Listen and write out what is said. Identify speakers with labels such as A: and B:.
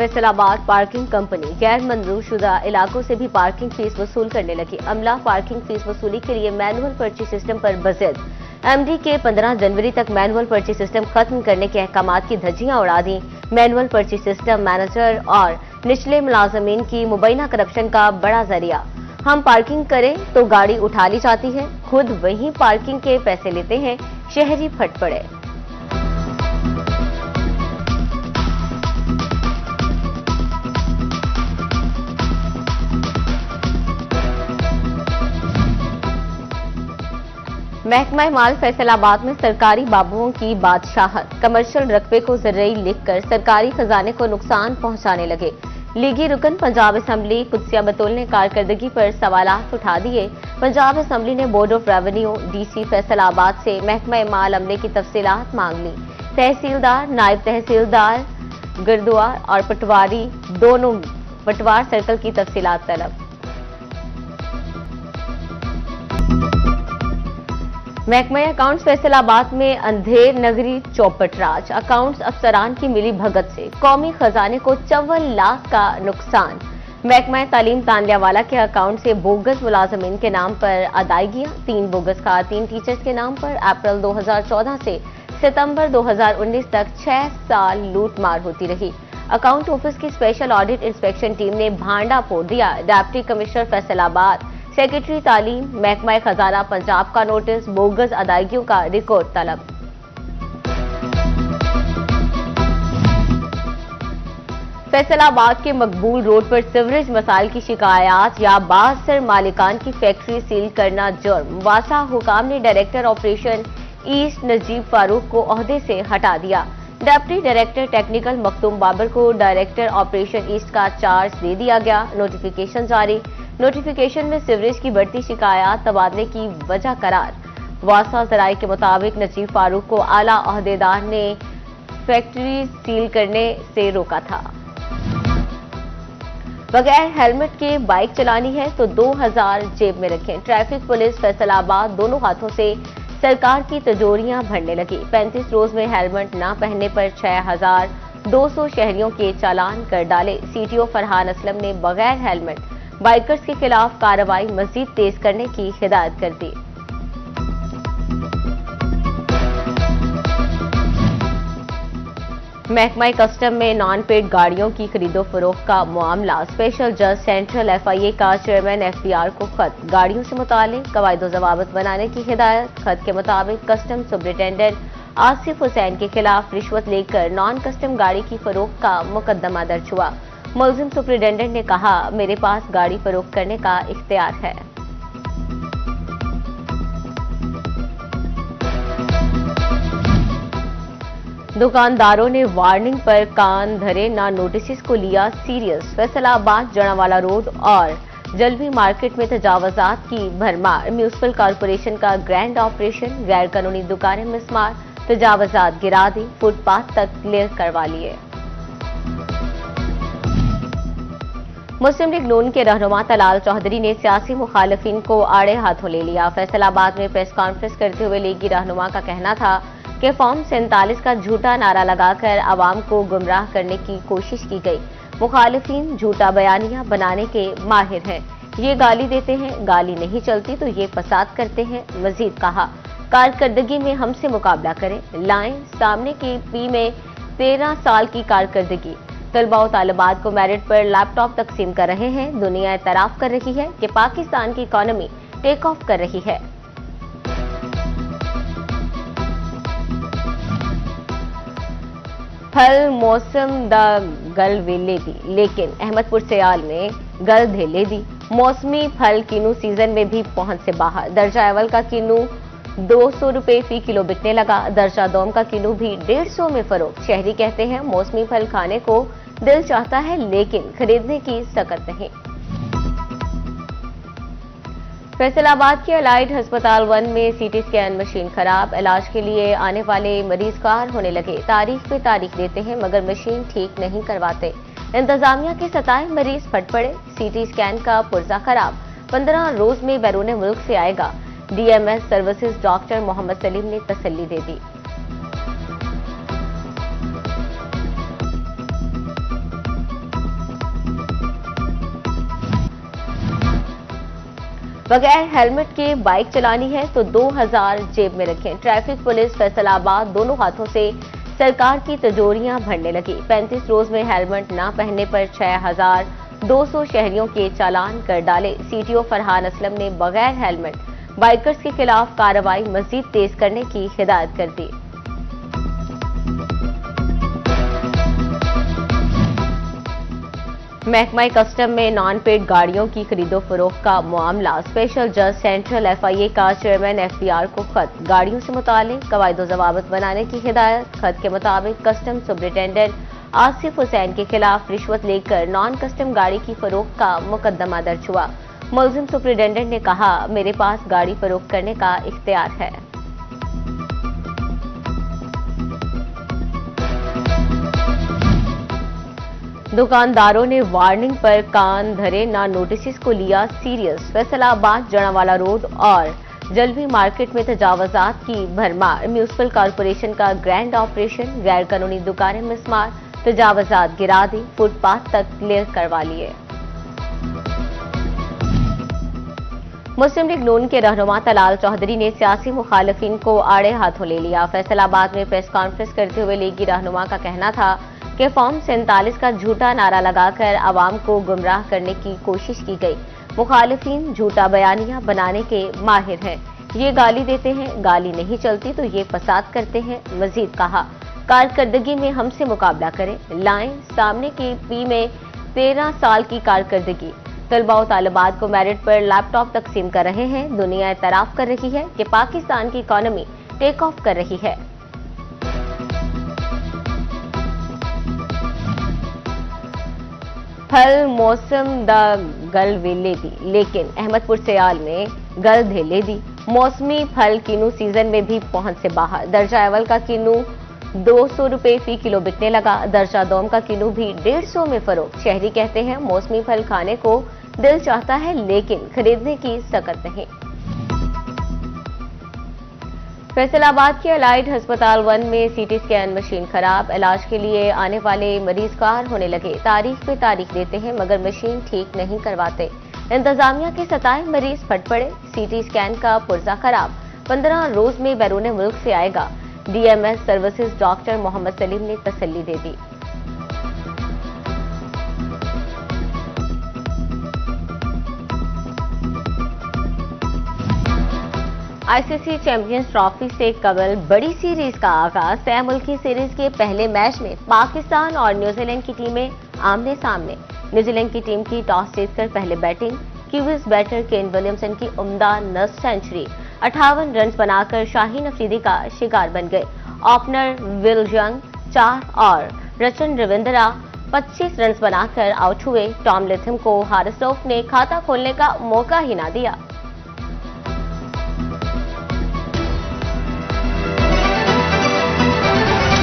A: Faisalabad parking company गैर मंजूरशुदा इलाकों से भी पार्किंग फीस वसूल करने लगी। अमला पार्किंग फीस वसूली के लिए मैनुअल पर्ची सिस्टम पर बजिद एमडी के 15 जनवरी तक मैनुअल पर्ची सिस्टम खत्म करने के अहकामात की धज्जियां उड़ा दी। मैनुअल पर्ची सिस्टम मैनेजर और निचले मुलाजमीन की मुबैना करप्शन का बड़ा जरिया। हम पार्किंग करें तो गाड़ी उठा ली जाती है, खुद वहीं पार्किंग के पैसे लेते हैं, शहरी फट पड़े। महकमा माल फैसलाबाद में सरकारी बाबुओं की बादशाहत। कमर्शियल रकबे को जरिए लिखकर सरकारी खजाने को नुकसान पहुंचाने लगे। लीगी रुकन पंजाब असेंबली कुदसिया बतौल ने कारकर्दगी पर सवालात उठा दिए। पंजाब असेंबली ने board of revenue DC Faisalabad से महकमा माल अमले की तफसीलात मांग ली। तहसीलदार, नायब तहसीलदार गुरुद्वार और पटवारी दोनों पटवार सर्कल की तफसीलात तलब। महकमा अकाउंट्स फैसलाबाद में अंधेर नगरी चौपट राज। अकाउंट्स अफसरान की मिली भगत से कौमी खजाने को 54 लाख का नुकसान। महकमा तालीम तांडियावाला के अकाउंट से बोगस मुलाजमीन के नाम पर अदायगियां। 3 बोगस खातीन टीचर्स के नाम पर अप्रैल 2014 से सितंबर 2019 तक 6 साल लूटमार होती रही। अकाउंट ऑफिस की स्पेशल ऑडिट इंस्पेक्शन टीम ने भांडा फोड़ दिया। डिप्टी कमिश्नर फैसलाबाद, सेक्रेटरी तालीम, महकमा खजाना पंजाब का नोटिस, बोगस अदायगियों का रिकॉर्ड तलब। फैसलाबाद के मकबूल रोड पर सीवरेज मसाइल की शिकायत या बासर मालिकान की फैक्ट्री सील करना जुर्म। वासा हुकाम ने director operation east Najeeb Farooq को ओहदे से हटा दिया। Deputy director technical Makhdoom Babar को डायरेक्टर ऑपरेशन ईस्ट का चार्ज दे दिया गया। नोटिफिकेशन जारी। नोटिफिकेशन में सीवरेज की बढ़ती शिकायत तबादले की वजह करार। वासा जराये के मुताबिक नजीब फारूक को आला ओहदेदार ने फैक्ट्री सील करने से रोका था। बगैर हेलमेट के बाइक चलानी है तो 2000 जेब में रखें। ट्रैफिक पुलिस फैसलाबाद दोनों हाथों से सरकार की तिजोरियां भरने लगी। 35 रोज में हेलमेट न पहनने पर 6200 शहरियों के चालान कर डाले। सीटीओ फरहान असलम ने बगैर हेलमेट बाइकर्स के खिलाफ कार्रवाई मजीद तेज करने की हिदायत कर दी। महकमा कस्टम में नॉन पेड गाड़ियों की खरीदो फरोख्त का मामला। स्पेशल जज सेंट्रल एफआईए का चेयरमैन एफबीआर को खत। गाड़ियों से मुतालिक कवायद जवाबत बनाने की हिदायत। खत के मुताबिक कस्टम सुपरिटेंडेंट आसिफ हुसैन के खिलाफ रिश्वत लेकर नॉन कस्टम गाड़ी की फरोख्त का मुकदमा दर्ज हुआ। मुलजिम सुपरिटेंडेंट ने कहा, मेरे पास गाड़ी फरोख्त करने का इख्तियार है। दुकानदारों ने वार्निंग पर कान धरे ना नोटिस को लिया सीरियस। फैसलाबाद जड़ावाला रोड और जलवी मार्केट में तजावजात की भरमार। म्यूनिसिपल कॉर्पोरेशन का ग्रैंड ऑपरेशन। गैर कानूनी दुकानें मिसमार, तजावजात गिरा दी, फुटपाथ तक क्लियर करवा लिए। मुस्लिम लीग नून के रहनुमा तलाल चौधरी ने सियासी मुखालिफिन को आड़े हाथों ले लिया। फैसलाबाद में प्रेस कॉन्फ्रेंस करते हुए लीगी रहनुमा का कहना था कि फॉर्म 47 का झूठा नारा लगाकर आवाम को गुमराह करने की कोशिश की गई। मुखालिफिन झूठा बयानिया बनाने के माहिर हैं। ये गाली देते हैं, गाली नहीं चलती तो ये फसाद करते हैं। मजीद कहा, कारकर्दगी में हमसे मुकाबला करें, लाएं सामने की पी में 13 साल की कारकर्दगी। तलबा और तालिबात को मेरिट पर लैपटॉप तकसीम कर रहे हैं। दुनिया एतराफ कर रही है कि पाकिस्तान की इकॉनमी टेक ऑफ कर रही है। फल मौसम द गल वेले दी, लेकिन अहमदपुर सयाल में गल धेले दी। मौसमी फल किन्नू सीजन में भी पहुंच से बाहर। दर्जा अव्वल का किन्नू 200 रुपए फी किलो बिकने लगा। दर्जा दोम का किलो भी 150 में फरोख्त। शहरी कहते हैं मौसमी फल खाने को दिल चाहता है लेकिन खरीदने की सकत नहीं। फैसलाबाद के अलाइड अस्पताल 1 में सीटी स्कैन मशीन खराब। इलाज के लिए आने वाले मरीज कार होने लगे। तारीख पे तारीख देते हैं मगर मशीन ठीक नहीं करवाते। इंतजामिया के सताए मरीज फट पड़े। सीटी स्कैन का पुर्जा खराब। 15 रोज में बैरून मुल्क से आएगा। DMS services doctor Mohammad Saleem ने तसल्ली दे दी। बगैर हेलमेट के बाइक चलानी है तो 2000 जेब में रखें। ट्रैफिक पुलिस फैसलाबाद दोनों हाथों से सरकार की तिजोरियां भरने लगी। 35 रोज में हेलमेट न पहनने पर 6200 शहरियों के चालान कर डाले। सीटीओ फरहान असलम ने बगैर हेलमेट बाइकर्स के खिलाफ कार्रवाई मजीद तेज करने की हिदायत कर दी। महकमा कस्टम में नॉन पेड गाड़ियों की खरीदो फरोख्त का मामला। स्पेशल जज सेंट्रल एफआईए का चेयरमैन एफबीआर को खत। गाड़ियों से मुतालिक कवायद ज़वाबित बनाने की हिदायत। खत के मुताबिक कस्टम सुपरिटेंडेंट आसिफ हुसैन के खिलाफ रिश्वत लेकर नॉन कस्टम गाड़ी की फरोख्त का मुकदमा दर्ज हुआ। मुलजिम सुपरिटेंडेंट ने कहा, मेरे पास गाड़ी फरोख्त करने का इख्तियार है। दुकानदारों ने वार्निंग पर कान धरे ना नोटिस को लिया सीरियस। फैसलाबाद जड़ावाला रोड और जलवी मार्केट में तजावजात की भरमार। म्यूनिसिपल कॉर्पोरेशन का ग्रैंड ऑपरेशन। गैर कानूनी दुकानें मिसमार, तजावजात गिरा दी, फुटपाथ तक क्लियर करवा लिए। मुस्लिम लीग नून के रहनुमा तलाल चौधरी ने सियासी मुखालिफिन को आड़े हाथों ले लिया। फैसलाबाद में प्रेस कॉन्फ्रेंस करते हुए लीगी रहनुमा का कहना था कि फॉर्म 47 का झूठा नारा लगाकर आवाम को गुमराह करने की कोशिश की गई। मुखालिफिन झूठा बयानिया बनाने के माहिर हैं। ये गाली देते हैं, गाली नहीं चलती तो ये फसाद करते हैं। मजीद कहा, कारकर्दगी में हमसे मुकाबला करें, लाएं सामने की पी में 13 साल की कारकर्दगी। तलबा और तालिबात को मेरिट पर लैपटॉप तकसीम कर रहे हैं। दुनिया एतराफ कर रही है कि पाकिस्तान की इकॉनमी टेक ऑफ कर रही है। फल मौसम द गल वेले दी, लेकिन अहमदपुर सयाल में गल धेले दी। मौसमी फल किन्नू सीजन में भी पहुंच से बाहर। दर्जा अव्वल का किन्नू 200 रुपए फी किलो बिकने लगा। दर्जा दोम का किन्नू भी 150 में फरोख्त। शहरी कहते हैं मौसमी फल खाने को दिल चाहता है लेकिन खरीदने की सकत नहीं। फैसलाबाद के अलाइड अस्पताल 1 में सीटी स्कैन मशीन खराब। इलाज के लिए आने वाले मरीज कार होने लगे। तारीख पे तारीख देते हैं मगर मशीन ठीक नहीं करवाते। इंतजामिया के सताए मरीज फट पड़े। सीटी स्कैन का पुर्जा खराब। 15 रोज में बैरून मुल्क से आएगा। DMS services doctor Mohammad Saleem ने तसल्ली दे दी। आईसीसी चैंपियंस ट्रॉफी से कबल बड़ी सीरीज का आगाज। तय मुल्की सीरीज के पहले मैच में पाकिस्तान और न्यूजीलैंड की टीमें आमने सामने। न्यूजीलैंड की टीम की टॉस जीतकर पहले batting. Kiwis batter Kane Williamson की उम्दा नस्ल सेंचुरी। 58 रन बनाकर शाहीन अफरीदी का शिकार बन गए। ओपनर विल यंग 4 और रचन रविंद्रा 25 रन बनाकर आउट हुए। टॉम लिथम को हारिस रऊफ ने खाता खोलने का मौका ही ना दिया।